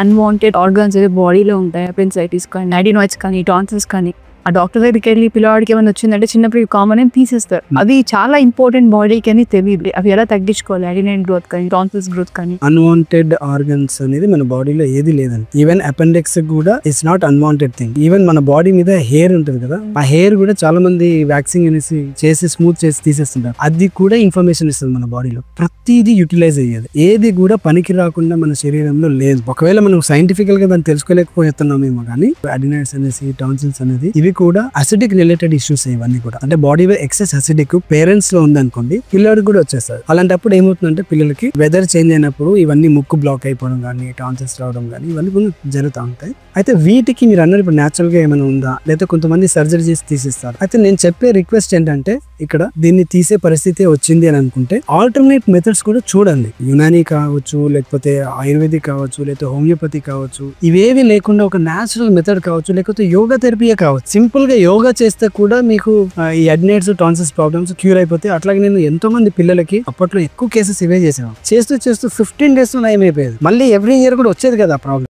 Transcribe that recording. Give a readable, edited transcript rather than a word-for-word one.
Unwanted organs ఏదో బాడీలో ఉంటాయి. అపెండిసైటిస్ కానీ, అడినాయిడ్స్ కానీ, టాన్సిల్స్ కానీ, ఆ డాక్టర్ దగ్గరికి వెళ్ళి పిల్లవాడికి ఏమైనా వచ్చిందంటే చిన్నప్పుడు ఇవి కామన్ అని తీసేస్తారు. అది చాలా ఇంపార్టెంట్ బాడీకి అని తెలియదు. అవి ఎలా తగ్గించుకోవాలి, అడినైడ్ గ్రోత్ కానీ, టాన్సిల్స్ గ్రోత్ కానీ. అన్వాంటెడ్ ఆర్గన్స్ అనేది మన బాడీలో ఏది లేదండి. ఈవెన్ అపెండిక్స్ కూడా it's not unwanted thing. Even మన బాడీ మీద హెయిర్ ఉంటుంది కదా, ఆ హెయిర్ కూడా చాలా మంది వ్యాక్సింగ్ అనేసి చేసి స్మూత్ చేసి తీసేస్తుంటారు. అది కూడా ఇన్ఫర్మేషన్ ఇస్తుంది మన బాడీలో. ప్రతిదీ యూటిలైజ్ అయ్యేది, ఏది కూడా పనికి రాకుండా మన శరీరంలో లేదు. ఒకవేళ మనం సైంటిఫికల్ గా దాన్ని తెలుసుకోలేకపోతున్నామేమో కానీ అడినాయిడ్స్ అనేసి, టాన్సిల్స్ అనేది ఇవి కూడా అసిడిక్ రిలేటెడ్ ఇష్యూస్. ఇవన్నీ కూడా అంటే బాడీలో ఎక్సెస్ అసిడిక్ పేరెంట్స్ లో ఉందనుకోండి, పిల్లడికి కూడా వచ్చేస్తారు. అలాంటప్పుడు ఏమవుతుందంటే పిల్లలకి వెదర్ చేంజ్ అయినప్పుడు ఇవన్నీ ముక్కు బ్లాక్ అయిపోవడం కానీ, టాన్సిల్స్ రావడం కానీ ఇవన్నీ కూడా జరుగుతూ ఉంటాయి. అయితే వీటికి మీరు అన్నారు ఇప్పుడు న్యాచురల్ గా ఏమైనా ఉందా, లేదా కొంతమంది సర్జరీ చేసి తీసేస్తారు. అయితే నేను చెప్పే రిక్వెస్ట్ ఏంటంటే, ఇక్కడ దీన్ని తీసే పరిస్థితి వచ్చింది అని అనుకుంటే ఆల్టర్నేట్ మెథడ్స్ కూడా చూడండి. యునానీ కావచ్చు, లేకపోతే ఆయుర్వేదిక్ కావచ్చు, లేకపోతే హోమియోపతి కావచ్చు, ఇవేవి లేకుండా ఒక న్యాచురల్ మెథడ్ కావచ్చు, లేకపోతే యోగా థెరపీయే కావచ్చు. సింపుల్ గా యోగా చేస్తే కూడా మీకు ఈ అడినైడ్స్, టాన్సిల్స్ ప్రాబ్లమ్స్ క్యూర్ అయిపోతాయి. అట్లాగే నేను ఎంతో మంది పిల్లలకి అప్పట్లో ఎక్కువ కేసెస్ ఇవే చేసేవాడు. చేస్తూ 15 days లో నయం అయిపోయేది. మళ్ళీ ఎవ్రీ ఇయర్ కూడా వచ్చేది కదా ప్రాబ్లం.